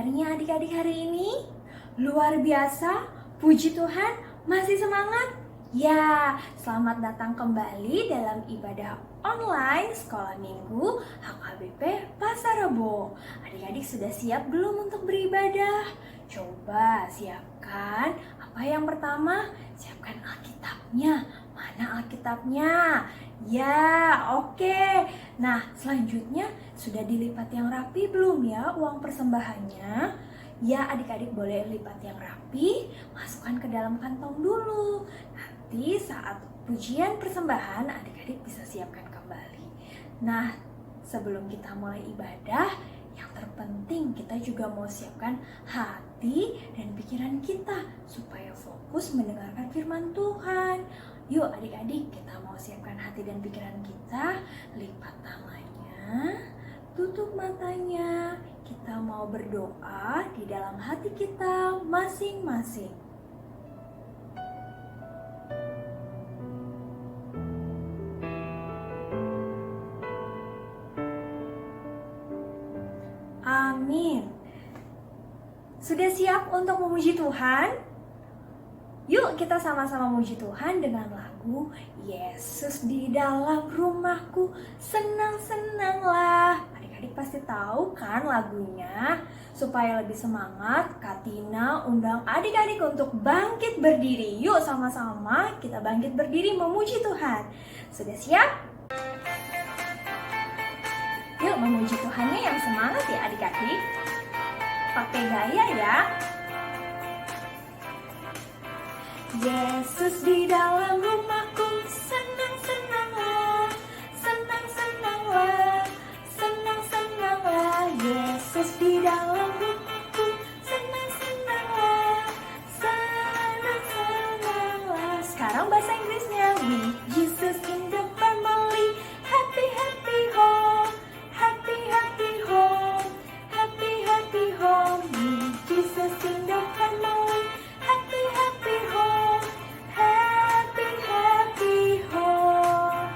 kabarnya adik-adik hari ini? Luar biasa, puji Tuhan, masih semangat? Ya, selamat datang kembali dalam ibadah online Sekolah Minggu HKBP Pasar Rebo. Adik-adik sudah siap belum untuk beribadah? Coba siapkan apa yang pertama? Siapkan Alkitabnya. Mana Alkitabnya? Ya, oke. Nah, selanjutnya sudah dilipat yang rapi belum ya uang persembahannya? Ya, adik-adik boleh lipat yang rapi, masukkan ke dalam kantong dulu. Nanti saat pujian persembahan, adik-adik bisa siapkan kembali. Nah, sebelum kita mulai ibadah, yang terpenting kita juga mau siapkan hati dan pikiran kita supaya fokus mendengarkan firman Tuhan. Yuk adik-adik, kita mau siapkan hati dan pikiran kita, lipat tangannya, tutup matanya, kita mau berdoa di dalam hati kita masing-masing. Amin. Sudah siap untuk memuji Tuhan? Yuk kita sama-sama memuji Tuhan dengan lagu Yesus di dalam rumahku, senang-senanglah. Adik-adik pasti tahu kan lagunya? Supaya lebih semangat, Katina undang adik-adik untuk bangkit berdiri. Yuk sama-sama kita bangkit berdiri memuji Tuhan. Sudah siap? Yuk memuji Tuhannya yang semangat ya adik-adik. Pakai gaya ya. Yesus di dalam rumahku, senang-senanglah, senang-senanglah, senang-senanglah. Yesus di dalam rumahku, senang-senanglah, senang-senanglah. Sekarang bahasa Inggrisnya, with Jesus in the family, happy happy home, happy happy home, happy happy home. With Jesus in the family, happy happy home, happy happy home.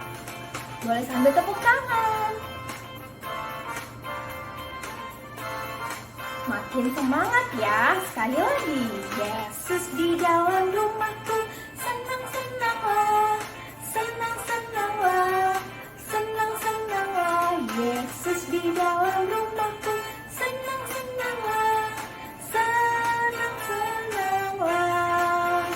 Boleh sambil tepuk tangan. Makin semangat ya. Sekali lagi. Yesus di dalam rumahku, senang-senanglah, senang-senanglah, senang-senanglah. Yesus di dalam rumahku, senang-senanglah, senang-senanglah.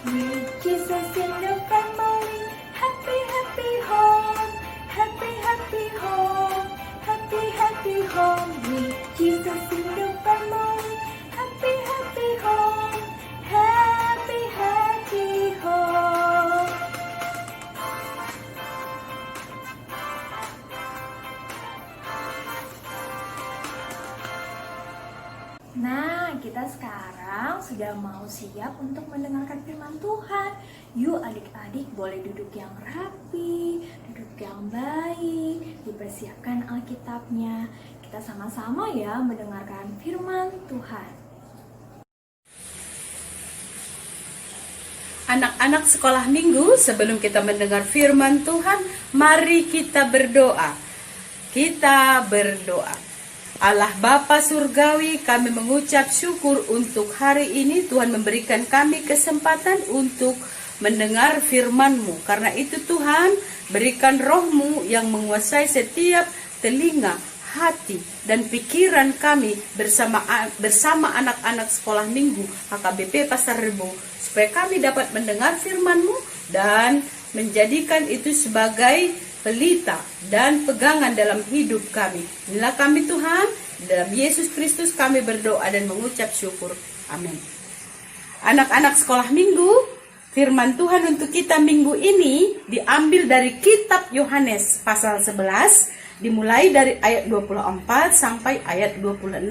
With Jesus in the family, happy happy home, happy happy home, happy happy home. With Jesus in the family, happy happy home, happy happy home. Nah, kita sekarang sudah mau siap untuk mendengarkan firman Tuhan. Yuk adik-adik boleh duduk yang rapi, duduk yang baik, dipersiapkan Alkitabnya. Kita sama-sama ya mendengarkan firman Tuhan. Anak-anak sekolah minggu, sebelum kita mendengar firman Tuhan, mari kita berdoa. Kita berdoa. Allah Bapa Surgawi, kami mengucap syukur untuk hari ini Tuhan memberikan kami kesempatan untuk mendengar firman-Mu. Karena itu Tuhan, berikan Roh-Mu yang menguasai setiap telinga, hati, dan pikiran kami bersama anak-anak sekolah minggu HKBP Pasar Rebo, supaya kami dapat mendengar firman-Mu dan menjadikan itu sebagai pelita dan pegangan dalam hidup kami. Inilah kami Tuhan, dalam Yesus Kristus kami berdoa dan mengucap syukur. Amin. Anak-anak sekolah minggu, firman Tuhan untuk kita minggu ini diambil dari kitab Yohanes pasal 11, dimulai dari ayat 24 sampai ayat 26.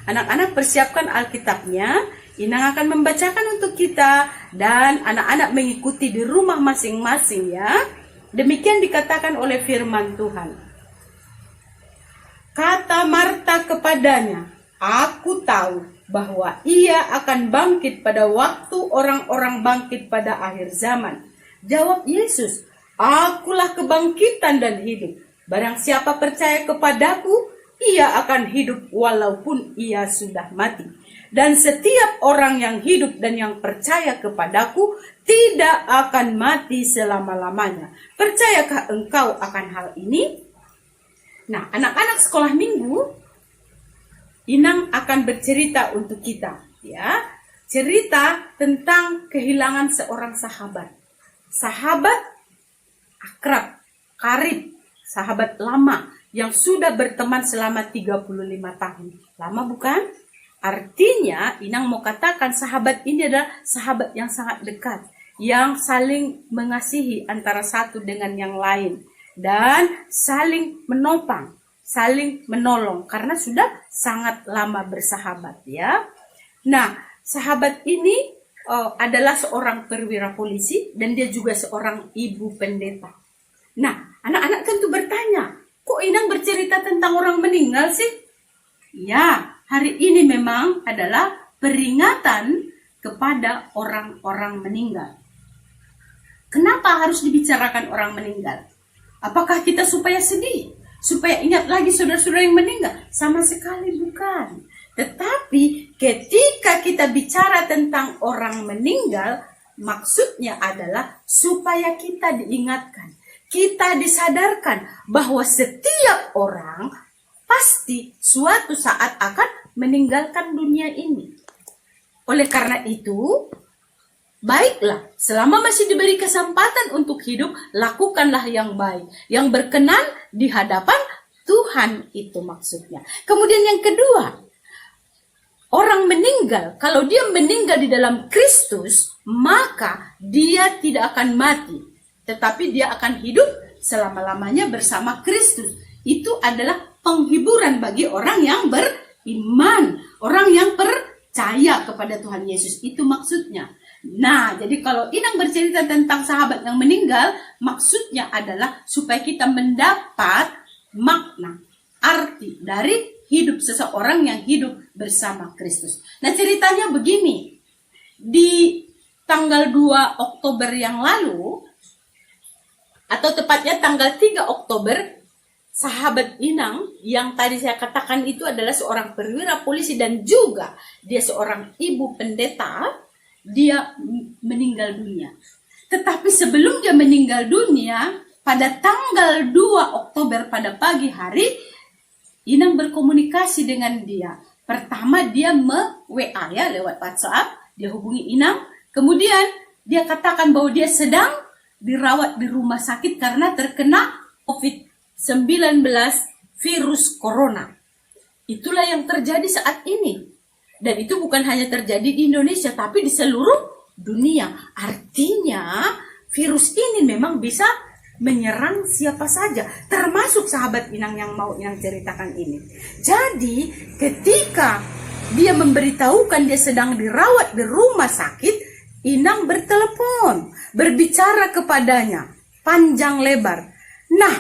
Anak-anak persiapkan Alkitabnya, Inang akan membacakan untuk kita dan anak-anak mengikuti di rumah masing-masing ya. Demikian dikatakan oleh firman Tuhan. Kata Marta kepadanya, "Aku tahu bahwa ia akan bangkit pada waktu orang-orang bangkit pada akhir zaman." Jawab Yesus, "Akulah kebangkitan dan hidup. Barang siapa percaya kepadaku, ia akan hidup walaupun ia sudah mati. Dan setiap orang yang hidup dan yang percaya kepadaku tidak akan mati selama-lamanya. Percayakah engkau akan hal ini? Nah, anak-anak sekolah minggu, Inang akan bercerita untuk kita, ya. Cerita tentang kehilangan seorang sahabat. Sahabat akrab, karib, sahabat lama yang sudah berteman selama 35 tahun. Lama bukan? Artinya, Inang mau katakan sahabat ini adalah sahabat yang sangat dekat, yang saling mengasihi antara satu dengan yang lain, dan saling menopang, saling menolong, karena sudah sangat lama bersahabat, ya. Nah, sahabat ini adalah seorang perwira polisi, dan dia juga seorang ibu pendeta. Nah, anak-anak tentu bertanya, kok Inang bercerita tentang orang meninggal sih? Ya, hari ini memang adalah peringatan kepada orang-orang meninggal. Kenapa harus dibicarakan orang meninggal? Apakah kita supaya sedih? Supaya ingat lagi saudara-saudara yang meninggal? Sama sekali bukan. Tetapi ketika kita bicara tentang orang meninggal, maksudnya adalah supaya kita diingatkan, kita disadarkan bahwa setiap orang pasti suatu saat akan meninggalkan dunia ini. Oleh karena itu, baiklah, selama masih diberi kesempatan untuk hidup, lakukanlah yang baik, yang berkenan di hadapan Tuhan, itu maksudnya. Kemudian yang kedua, orang meninggal, kalau dia meninggal di dalam Kristus, maka dia tidak akan mati, tetapi dia akan hidup selama-lamanya bersama Kristus. Itu adalah penghiburan bagi orang yang beriman, orang yang percaya kepada Tuhan Yesus. Itu maksudnya. Nah, jadi kalau Inang bercerita tentang sahabat yang meninggal, maksudnya adalah supaya kita mendapat makna, arti dari hidup seseorang yang hidup bersama Kristus. Nah, ceritanya begini. Di tanggal 2 Oktober yang lalu, atau tepatnya tanggal 3 Oktober, sahabat Inang yang tadi saya katakan itu adalah seorang perwira polisi dan juga dia seorang ibu pendeta, dia meninggal dunia. Tetapi sebelum dia meninggal dunia, pada tanggal 2 Oktober pada pagi hari, Inang berkomunikasi dengan dia. Pertama dia WA ya, lewat WhatsApp, dia hubungi Inang. Kemudian dia katakan bahwa dia sedang dirawat di rumah sakit karena terkena COVID-19 virus corona. Itulah yang terjadi saat ini. Dan itu bukan hanya terjadi di Indonesia, tapi di seluruh dunia. Artinya virus ini memang bisa menyerang siapa saja, termasuk sahabat Inang yang mau Inang ceritakan ini. Jadi ketika dia memberitahukan dia sedang dirawat di rumah sakit, Inang bertelepon, berbicara kepadanya panjang lebar. Nah,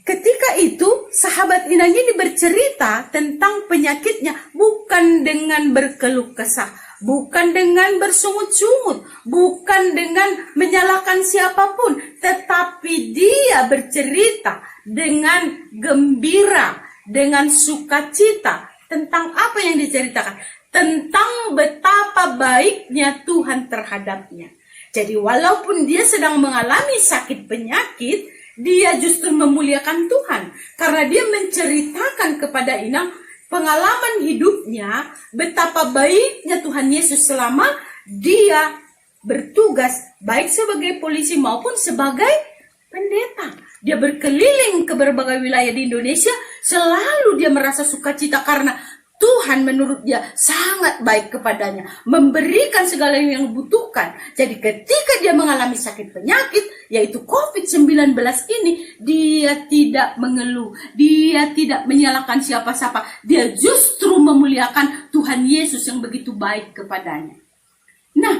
ketika itu sahabat Inang ini bercerita tentang penyakitnya bukan dengan berkeluh kesah, bukan dengan bersungut-sungut, bukan dengan menyalahkan siapapun, tetapi dia bercerita dengan gembira, dengan sukacita tentang apa yang diceritakan, tentang betapa baiknya Tuhan terhadapnya. Jadi walaupun dia sedang mengalami sakit penyakit, dia justru memuliakan Tuhan karena dia menceritakan kepada Inang pengalaman hidupnya, betapa baiknya Tuhan Yesus selama dia bertugas baik sebagai polisi maupun sebagai pendeta. Dia berkeliling ke berbagai wilayah di Indonesia, selalu dia merasa sukacita karena Tuhan menurut dia sangat baik kepadanya, memberikan segala yang dibutuhkan. Jadi ketika dia mengalami sakit penyakit, yaitu COVID-19 ini, dia tidak mengeluh, dia tidak menyalahkan siapa-siapa, dia justru memuliakan Tuhan Yesus yang begitu baik kepadanya. Nah,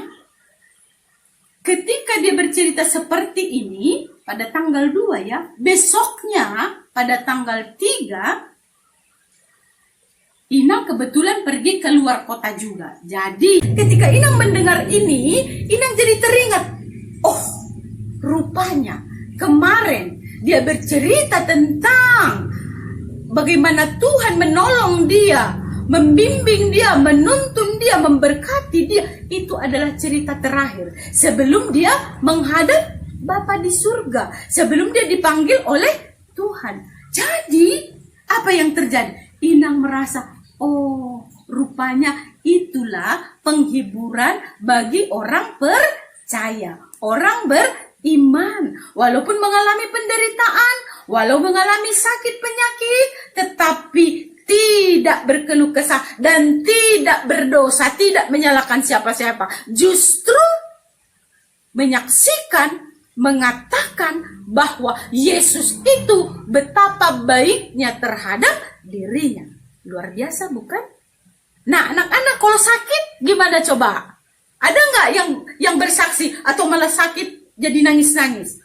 ketika dia bercerita seperti ini, pada tanggal 2 ya, besoknya pada tanggal 3, Inang kebetulan pergi ke luar kota juga. Jadi ketika Inang mendengar ini, Inang jadi teringat. Oh, rupanya kemarin dia bercerita tentang bagaimana Tuhan menolong dia, membimbing dia, menuntun dia, memberkati dia. Itu adalah cerita terakhir sebelum dia menghadap Bapa di surga, sebelum dia dipanggil oleh Tuhan. Jadi apa yang terjadi? Inang merasa, oh rupanya itulah penghiburan bagi orang percaya, orang beriman. Walaupun mengalami penderitaan, walau mengalami sakit penyakit, tetapi tidak berkeluh kesah dan tidak berdosa, tidak menyalahkan siapa-siapa. Justru menyaksikan, mengatakan bahwa Yesus itu betapa baiknya terhadap dirinya. Luar biasa bukan? Nah, anak-anak kalau sakit gimana coba? Ada nggak yang bersaksi atau malah sakit jadi nangis-nangis?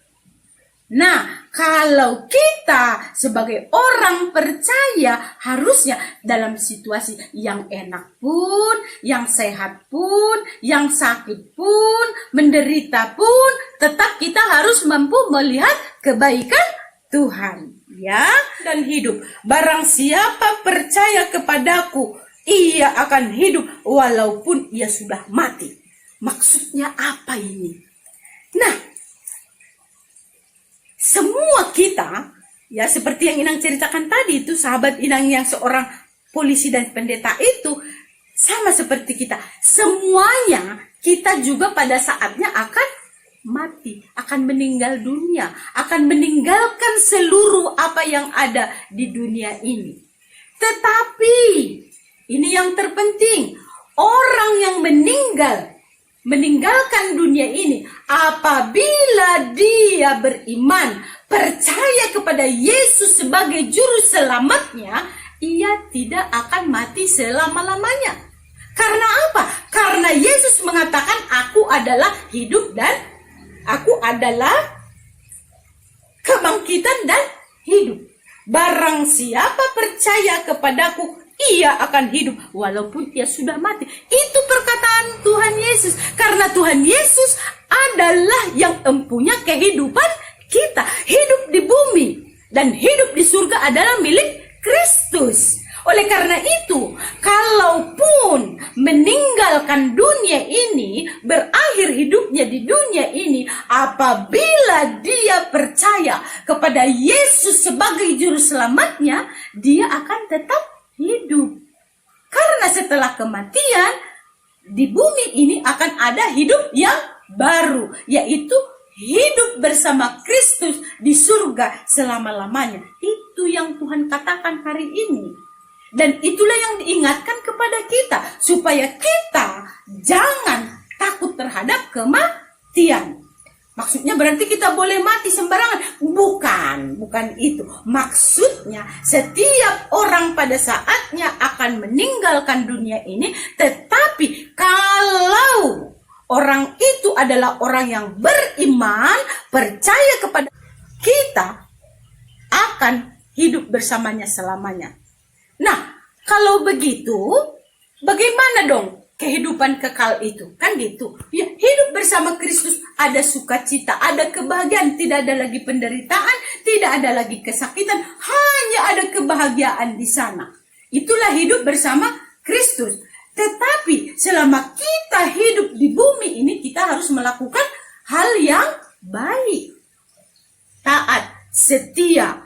Nah, kalau kita sebagai orang percaya harusnya dalam situasi yang enak pun, yang sehat pun, yang sakit pun, menderita pun, tetap kita harus mampu melihat kebaikan Tuhan, ya, dan hidup. Barang siapa percaya kepadaku, ia akan hidup walaupun ia sudah mati. Maksudnya apa ini? Nah, semua kita, ya seperti yang Inang ceritakan tadi itu, sahabat Inang yang seorang polisi dan pendeta itu, sama seperti kita. Semuanya kita juga pada saatnya akan mati, akan meninggal dunia, akan meninggalkan seluruh apa yang ada di dunia ini. Tetapi, ini yang terpenting, orang yang meninggalkan dunia ini, apabila dia beriman, percaya kepada Yesus sebagai juru selamatnya, ia tidak akan mati selama-lamanya. Karena apa? Karena Yesus mengatakan, aku adalah hidup dan aku adalah kebangkitan dan hidup. Barang siapa percaya kepadaku, ia akan hidup walaupun ia sudah mati. Itu perkataan Tuhan Yesus. Karena Tuhan Yesus adalah yang mempunyai kehidupan kita. Hidup di bumi dan hidup di surga adalah milik Kristus. Oleh karena itu, kalaupun meninggalkan dunia ini, berakhir hidupnya di dunia ini, apabila dia percaya kepada Yesus sebagai juru selamatnya, dia akan tetap hidup. Karena setelah kematian, di bumi ini akan ada hidup yang baru, yaitu hidup bersama Kristus di surga selama-lamanya. Itu yang Tuhan katakan hari ini. Dan itulah yang diingatkan kepada kita, supaya kita jangan takut terhadap kematian. Maksudnya berarti kita boleh mati sembarangan? Bukan itu. Maksudnya setiap orang pada saatnya akan meninggalkan dunia ini, tetapi kalau orang itu adalah orang yang beriman, percaya kepada kita, akan hidup bersamanya selamanya. Nah, kalau begitu, bagaimana dong kehidupan kekal itu? Kan gitu. Ya, hidup bersama Kristus ada sukacita, ada kebahagiaan, tidak ada lagi penderitaan, tidak ada lagi kesakitan, hanya ada kebahagiaan di sana. Itulah hidup bersama Kristus. Tetapi selama kita hidup di bumi ini, kita harus melakukan hal yang baik. Taat, setia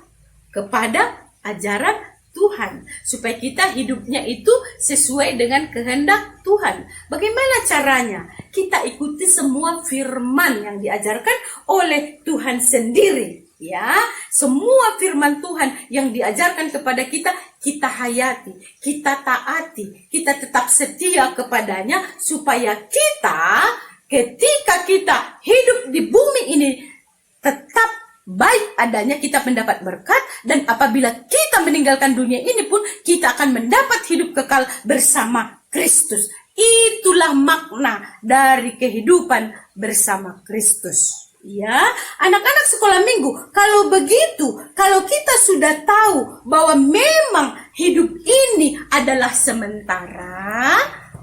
kepada ajaran Tuhan, supaya kita hidupnya itu sesuai dengan kehendak Tuhan. Bagaimana caranya? Kita ikuti semua firman yang diajarkan oleh Tuhan sendiri, ya. Semua firman Tuhan yang diajarkan kepada kita, kita hayati, kita taati, kita tetap setia kepadanya, supaya kita ketika kita hidup di bumi ini tetap baik adanya, kita mendapat berkat, dan apabila kita meninggalkan dunia ini pun, kita akan mendapat hidup kekal bersama Kristus. Itulah makna dari kehidupan bersama Kristus. Ya, anak-anak sekolah minggu, kalau begitu, kalau kita sudah tahu bahwa memang hidup ini adalah sementara,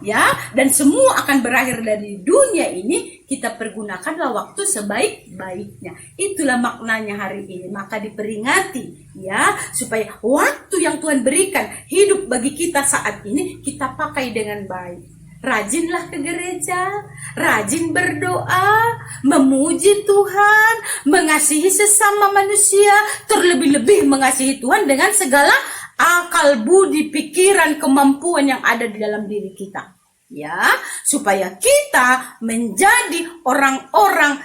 ya, dan semua akan berakhir dari dunia ini, kita pergunakanlah waktu sebaik-baiknya. Itulah maknanya hari ini. Maka diperingati, ya, supaya waktu yang Tuhan berikan hidup bagi kita saat ini kita pakai dengan baik. Rajinlah ke gereja, rajin berdoa, memuji Tuhan, mengasihi sesama manusia, terlebih-lebih mengasihi Tuhan dengan segala akal, budi, pikiran, kemampuan yang ada di dalam diri kita. Ya, supaya kita menjadi orang-orang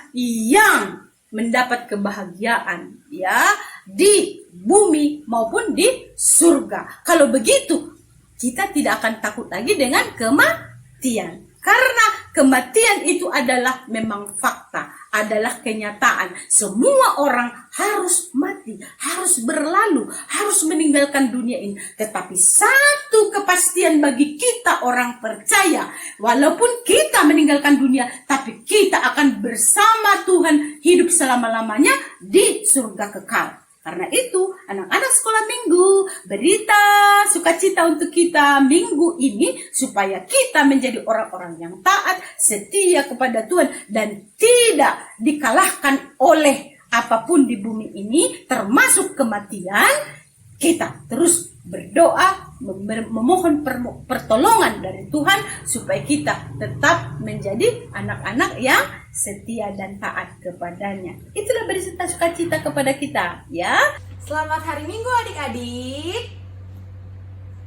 yang mendapat kebahagiaan, ya, di bumi maupun di surga. Kalau begitu, kita tidak akan takut lagi dengan kematian. Karena kematian itu adalah memang fakta, adalah kenyataan. Semua orang harus mati, harus berlalu, harus meninggalkan dunia ini. Tetapi satu kepastian bagi kita orang percaya, walaupun kita meninggalkan dunia, tapi kita akan bersama Tuhan hidup selama-lamanya di surga kekal. Karena itu, anak-anak sekolah minggu, berita sukacita untuk kita minggu ini, supaya kita menjadi orang-orang yang taat, setia kepada Tuhan, dan tidak dikalahkan oleh apapun di bumi ini, termasuk kematian. Kita terus berdoa, memohon pertolongan dari Tuhan, supaya kita tetap menjadi anak-anak yang setia dan taat kepadanya. Itulah berita sukacita kepada kita, ya. Selamat hari Minggu adik-adik.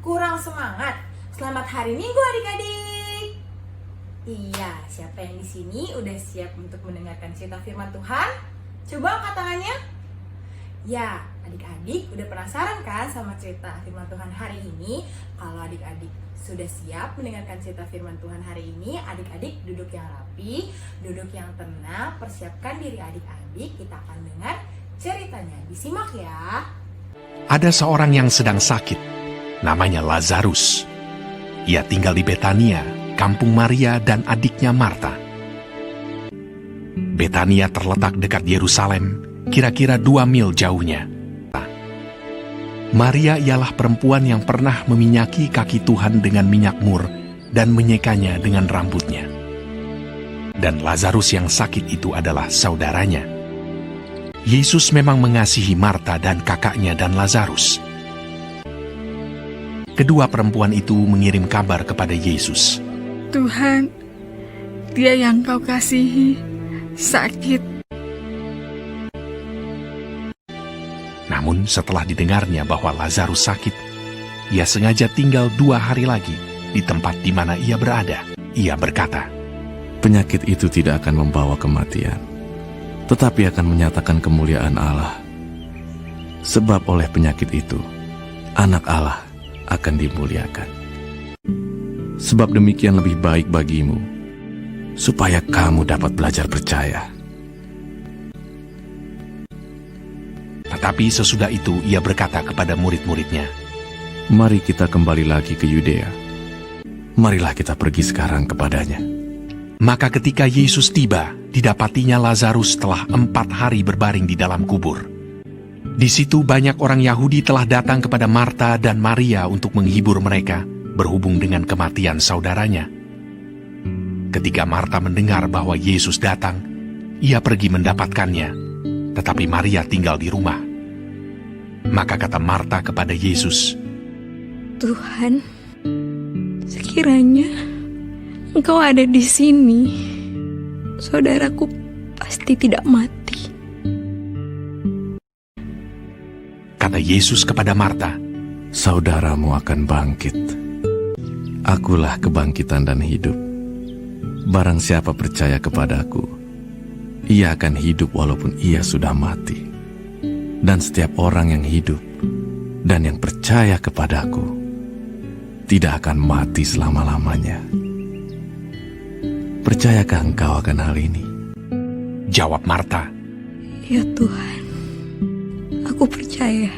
Kurang semangat. Selamat hari Minggu adik-adik. Iya, siapa yang di sini udah siap untuk mendengarkan cerita firman Tuhan? Coba angkat tangannya. Ya, adik-adik udah penasaran kan sama cerita firman Tuhan hari ini? Kalau adik-adik sudah siap mendengarkan cerita firman Tuhan hari ini, adik-adik duduk yang rapi, duduk yang tenang, persiapkan diri adik-adik, kita akan dengar ceritanya. Disimak ya. Ada seorang yang sedang sakit, namanya Lazarus. Ia tinggal di Betania, kampung Maria dan adiknya Marta. Betania terletak dekat Yerusalem, kira-kira 2 mil jauhnya. Maria ialah perempuan yang pernah meminyaki kaki Tuhan dengan minyak mur dan menyekanya dengan rambutnya. Dan Lazarus yang sakit itu adalah saudaranya. Yesus memang mengasihi Marta dan kakaknya dan Lazarus. Kedua perempuan itu mengirim kabar kepada Yesus. Tuhan, dia yang kau kasihi sakit. Namun setelah didengarnya bahwa Lazarus sakit, ia sengaja tinggal 2 hari lagi di tempat di mana ia berada. Ia berkata, penyakit itu tidak akan membawa kematian, tetapi akan menyatakan kemuliaan Allah. Sebab oleh penyakit itu, anak Allah akan dimuliakan. Sebab demikian lebih baik bagimu, supaya kamu dapat belajar percaya. Tetapi sesudah itu ia berkata kepada murid-muridnya, Mari kita kembali lagi ke Yudea. Marilah kita pergi sekarang kepadanya. Maka ketika Yesus tiba, didapatinya Lazarus telah 4 hari berbaring di dalam kubur. Di situ banyak orang Yahudi telah datang kepada Marta dan Maria untuk menghibur mereka berhubung dengan kematian saudaranya. Ketika Marta mendengar bahwa Yesus datang, ia pergi mendapatkannya, tetapi Maria tinggal di rumah. Maka kata Marta kepada Yesus, Tuhan, sekiranya Engkau ada di sini, saudaraku pasti tidak mati. Kata Yesus kepada Marta, saudaramu akan bangkit. Akulah kebangkitan dan hidup. Barang siapa percaya kepadaku, ia akan hidup walaupun ia sudah mati. Dan setiap orang yang hidup dan yang percaya kepadaku tidak akan mati selama-lamanya. Percayakah engkau akan hal ini? Jawab Marta, Ya Tuhan, aku percaya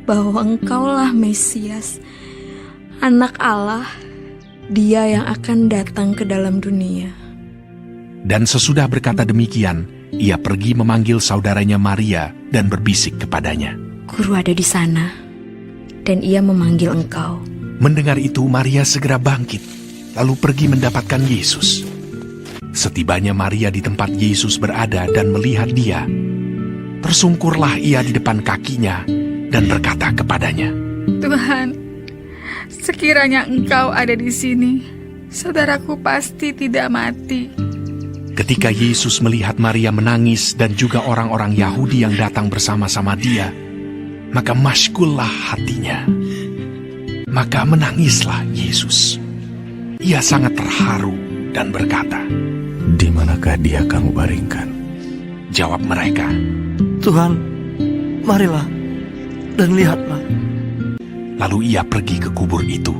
bahwa Engkaulah Mesias, Anak Allah, Dia yang akan datang ke dalam dunia. Dan sesudah berkata demikian, ia pergi memanggil saudaranya Maria dan berbisik kepadanya. Guru ada di sana, dan ia memanggil engkau. Mendengar itu Maria segera bangkit, lalu pergi mendapatkan Yesus. Setibanya Maria di tempat Yesus berada dan melihat dia, tersungkurlah ia di depan kakinya dan berkata kepadanya, Tuhan, sekiranya Engkau ada di sini, saudaraku pasti tidak mati. Ketika Yesus melihat Maria menangis dan juga orang-orang Yahudi yang datang bersama-sama dia, maka masykullah hatinya. Maka menangislah Yesus. Ia sangat terharu dan berkata, Di manakah dia kamu baringkan? Jawab mereka, Tuhan, marilah dan lihatlah. lalu ia pergi ke kubur itu.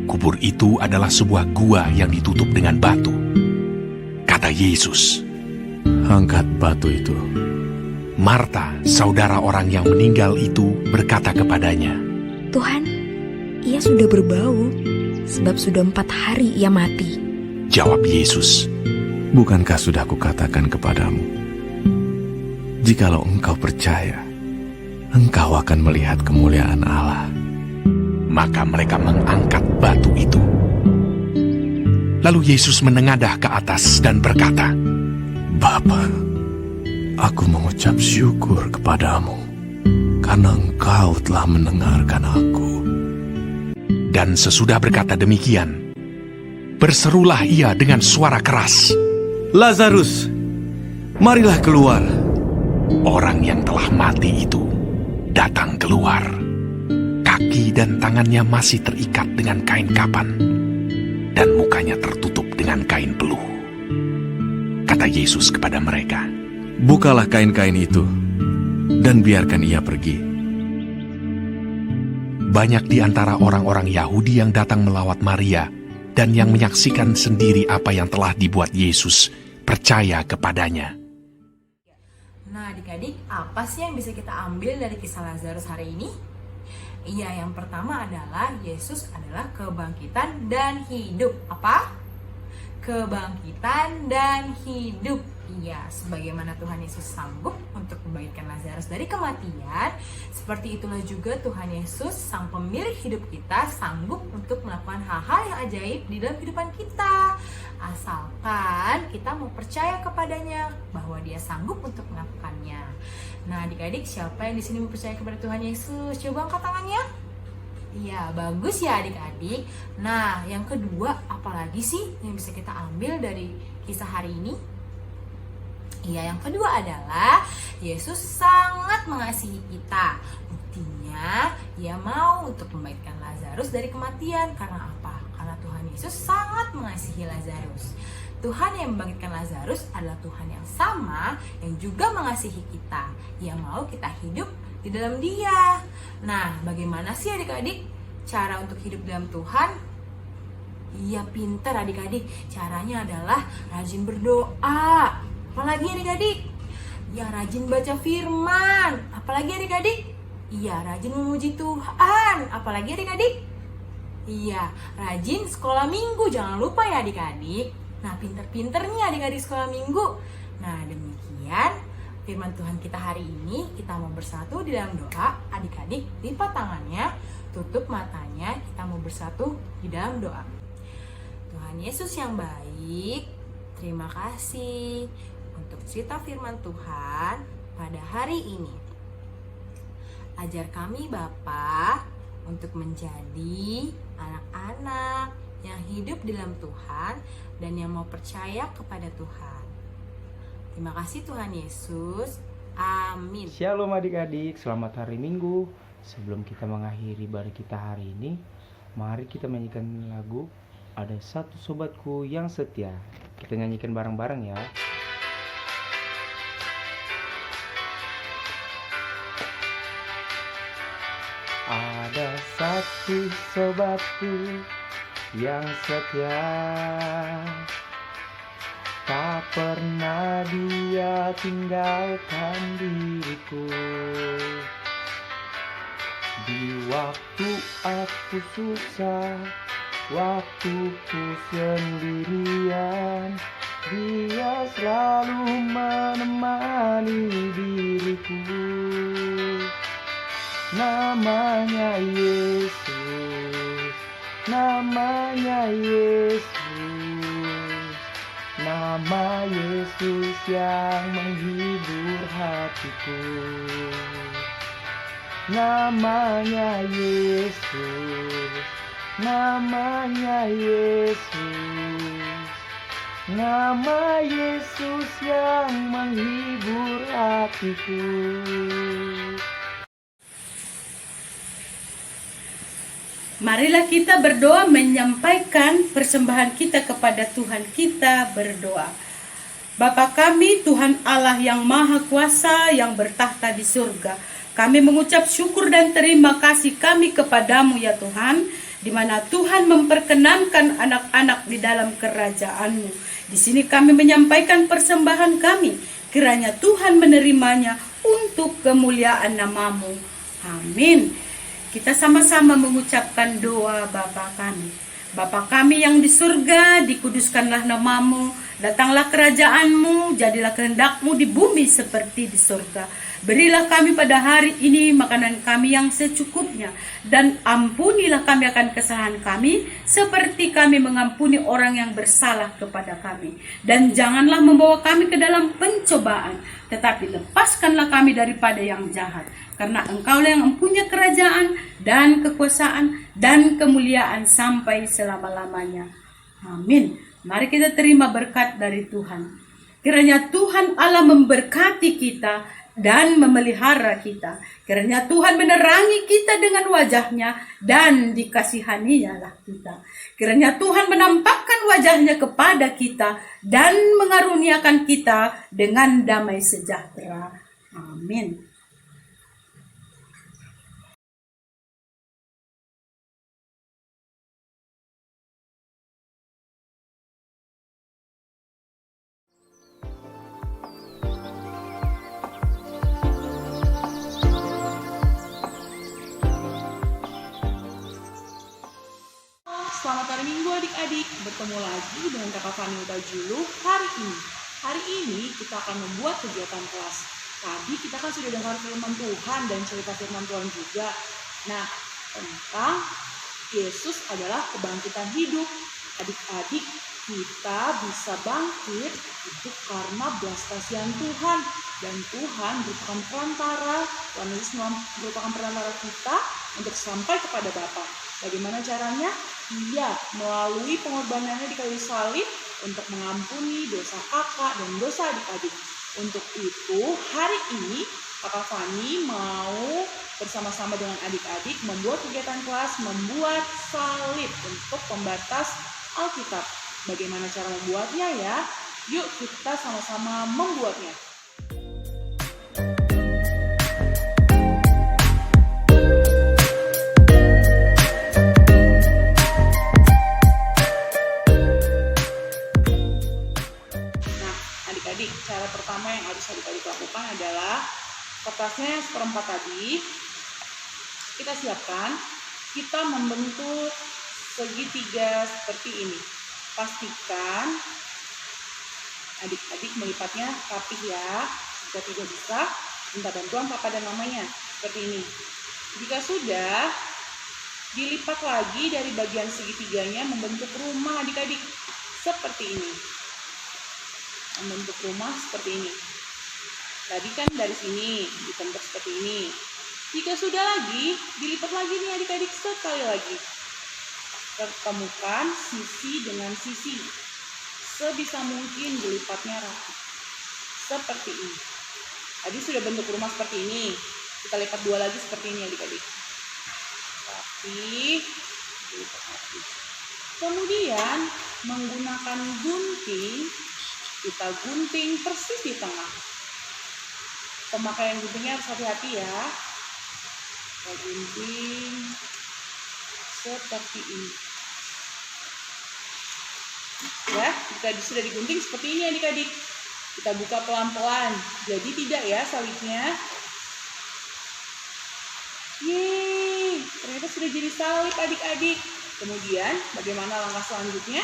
Kubur itu adalah sebuah gua yang ditutup dengan batu. Kata Yesus, Angkat batu itu. Marta, saudara orang yang meninggal itu, berkata kepadanya, Tuhan, ia sudah berbau, sebab sudah 4 hari ia mati. Jawab Yesus, Bukankah sudah kukatakan kepadamu, jikalau engkau percaya, engkau akan melihat kemuliaan Allah. maka mereka mengangkat batu itu. Lalu Yesus menengadah ke atas dan berkata, Bapa, aku mengucap syukur kepadamu, karena engkau telah mendengarkan aku. Dan sesudah berkata demikian, berserulah ia dengan suara keras, Lazarus, marilah keluar. Orang yang telah mati itu datang keluar. Kaki dan tangannya masih terikat dengan kain kapan, dan mukanya tertutup dengan kain peluh. Kata Yesus kepada mereka, Bukalah kain-kain itu, dan biarkan ia pergi. banyak di antara orang-orang Yahudi yang datang melawat Maria dan yang menyaksikan sendiri apa yang telah dibuat Yesus percaya kepadanya. Nah adik-adik, apa sih yang bisa kita ambil dari kisah Lazarus hari ini? Iya, yang pertama adalah Yesus adalah kebangkitan dan hidup. Apa? Kebangkitan dan hidup. Iya, sebagaimana Tuhan Yesus sanggup untuk membangkitkan Lazarus dari kematian, seperti itulah juga Tuhan Yesus, sang pemilik hidup kita, sanggup untuk melakukan hal-hal yang ajaib di dalam kehidupan kita. Asalkan kita mau percaya kepadanya bahwa dia sanggup untuk melakukannya. Nah, adik-adik, siapa yang di sini mau percaya kepada Tuhan Yesus? Coba angkat tangannya. Iya, bagus ya adik-adik. Nah, yang kedua, apalagi sih yang bisa kita ambil dari kisah hari ini? Iya, yang kedua adalah Yesus sangat mengasihi kita. Buktinya, ia mau untuk membangkitkan Lazarus dari kematian. Karena apa? Karena Tuhan Yesus sangat mengasihi Lazarus. Tuhan yang membangkitkan Lazarus adalah Tuhan yang sama yang juga mengasihi kita. Yang mau kita hidup di dalam Dia. Nah, bagaimana sih adik-adik cara untuk hidup dalam Tuhan? Iya, pintar adik-adik. Caranya adalah rajin berdoa. Apalagi adik-adik? Ya, rajin baca firman. Apalagi adik-adik? Iya, rajin memuji Tuhan. Apalagi adik-adik? Iya, rajin sekolah minggu. Jangan lupa ya adik-adik. Nah, pinter-pinternya adik-adik sekolah minggu. Nah, demikian firman Tuhan kita hari ini. Kita mau bersatu di dalam doa. Adik-adik, lipat tangannya, tutup matanya. Kita mau bersatu di dalam doa. Tuhan Yesus yang baik, terima kasih untuk cerita firman Tuhan pada hari ini. Ajar kami Bapa untuk menjadi anak-anak yang hidup di dalam Tuhan dan yang mau percaya kepada Tuhan. Terima kasih Tuhan Yesus. Amin. Shalom adik-adik, selamat hari Minggu. Sebelum kita mengakhiri ibadah kita hari ini, mari kita menyanyikan lagu Ada Satu Sobatku Yang Setia. Kita nyanyikan bareng-bareng ya. Ada satu sobatku yang setia, tak pernah dia tinggalkan diriku. Di waktu aku susah, waktuku sendirian, dia selalu menemani diriku. Namanya Yesus, namanya Yesus. Nama Yesus yang menghibur hatiku. Namanya Yesus, namanya Yesus, nama Yesus yang menghibur hatiku. Marilah kita berdoa menyampaikan persembahan kita kepada Tuhan. Kita berdoa. Bapa kami, Tuhan Allah yang Maha Kuasa, yang bertahta di surga, kami mengucap syukur dan terima kasih kami kepadamu ya Tuhan, di mana Tuhan memperkenankan anak-anak di dalam kerajaan-Mu. Di sini kami menyampaikan persembahan kami, kiranya Tuhan menerimanya untuk kemuliaan nama-Mu. Amin. Kita sama-sama mengucapkan doa Bapa kami. Bapa kami yang di surga, dikuduskanlah nama-Mu, datanglah kerajaan-Mu, jadilah kehendak-Mu di bumi seperti di surga. Berilah kami pada hari ini makanan kami yang secukupnya, dan ampunilah kami akan kesalahan kami, seperti kami mengampuni orang yang bersalah kepada kami. Dan janganlah membawa kami ke dalam pencobaan, tetapi lepaskanlah kami daripada yang jahat. Karena Engkaulah yang mempunyai kerajaan dan kekuasaan dan kemuliaan sampai selama-lamanya. Amin. Mari kita terima berkat dari Tuhan. Kiranya Tuhan Allah memberkati kita dan memelihara kita. Kiranya Tuhan menerangi kita dengan wajahnya dan dikasihaninya kita. Kiranya Tuhan menampakkan wajahnya kepada kita dan mengaruniakan kita dengan damai sejahtera. Amin. Selamat hari Minggu adik-adik, bertemu lagi dengan Kakak Fani Utajulu hari ini. Hari ini kita akan membuat kegiatan kelas. Tadi kita kan sudah dengar firman Tuhan dan cerita firman Tuhan juga. Nah, tentang Yesus adalah kebangkitan hidup. Adik-adik, kita bisa bangkit itu karena belas kasihan Tuhan. Dan Tuhan merupakan perantara, Tuhan Yesus merupakan perantara kita untuk sampai kepada Bapa. Bagaimana caranya? Ia melalui pengorbanannya di kayu salib untuk mengampuni dosa kakak dan dosa adik-adik. Untuk itu, hari ini Kakak Fani mau bersama-sama dengan adik-adik membuat kegiatan kelas, membuat salib untuk pembatas Alkitab. Bagaimana cara membuatnya ya? Yuk kita sama-sama membuatnya. Cara pertama yang harus adik-adik lakukan adalah kertasnya yang seperempat tadi kita siapkan, kita membentuk segitiga seperti ini. Pastikan adik-adik melipatnya rapih ya. Jika tidak bisa, minta bantuan papa dan mamanya seperti ini. Jika sudah, dilipat lagi dari bagian segitiganya membentuk rumah adik-adik seperti ini. Membentuk rumah seperti ini. Tadi kan dari sini dibentuk seperti ini. Jika sudah lagi, dilipat lagi nih adik-adik sekali lagi. Pertemukan sisi dengan sisi. Sebisa mungkin dilipatnya rapi. Seperti ini. Tadi sudah bentuk rumah seperti ini. Kita lipat dua lagi seperti ini adik-adik. Rapi, dilipat rapi. Kemudian menggunakan gunting, kita gunting persis di tengah. Pemakaian guntingnya harus hati-hati ya. Kita gunting seperti ini. Ya, jika sudah digunting seperti ini adik-adik. Kita buka pelan-pelan. Jadi tidak ya salibnya. Yeay, ternyata sudah jadi salib adik-adik. Kemudian bagaimana langkah selanjutnya?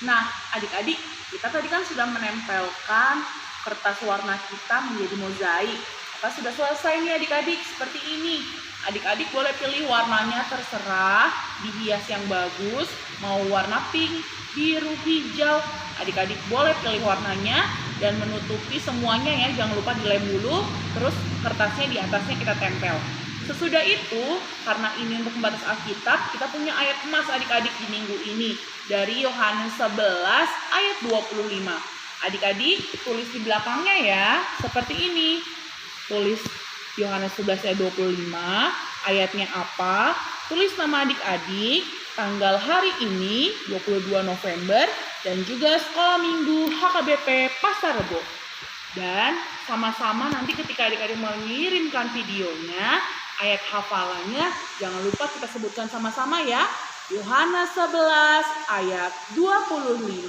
Nah, adik-adik, kita tadi kan sudah menempelkan kertas warna kita menjadi mozaik. Kita sudah selesai nih adik-adik, seperti ini. Adik-adik boleh pilih warnanya terserah, dihias yang bagus, mau warna pink, biru, hijau. Adik-adik boleh pilih warnanya dan menutupi semuanya ya, jangan lupa dilem dulu, terus kertasnya di atasnya kita tempel. Sesudah itu, karena ini untuk membatas Alkitab, kita punya ayat emas adik-adik di minggu ini. Dari Yohanes 11 ayat 25. Adik-adik tulis di belakangnya ya, seperti ini. Tulis Yohanes 11 ayat 25, ayatnya apa, tulis nama adik-adik, tanggal hari ini 22 November, dan juga sekolah minggu HKBP Pasar Rebo. Dan sama-sama nanti ketika adik-adik mengirimkan videonya, ayat hafalannya jangan lupa kita sebutkan sama-sama ya. Yohanes 11 ayat 25.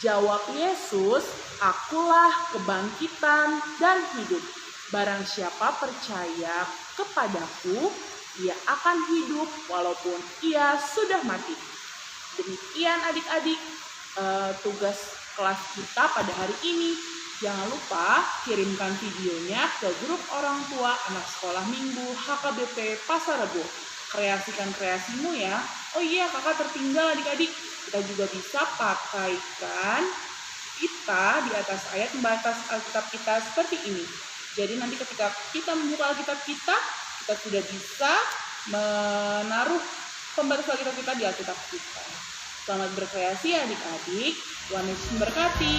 Jawab Yesus, akulah kebangkitan dan hidup. Barang siapa percaya kepadaku, ia akan hidup walaupun ia sudah mati. Demikian adik-adik tugas kelas kita pada hari ini. Jangan lupa kirimkan videonya ke grup orang tua anak sekolah minggu HKBP Pasar Rebo. Kreasikan kreasimu ya. Oh iya, kakak tertinggal adik-adik. Kita juga bisa pakaikan kita di atas ayat membatas Alkitab kita seperti ini. Jadi nanti ketika kita membuka Alkitab kita sudah bisa menaruh pembatas Alkitab kita di Alkitab kita. Selamat berkreasi adik-adik. Tuhan Yesus memberkati.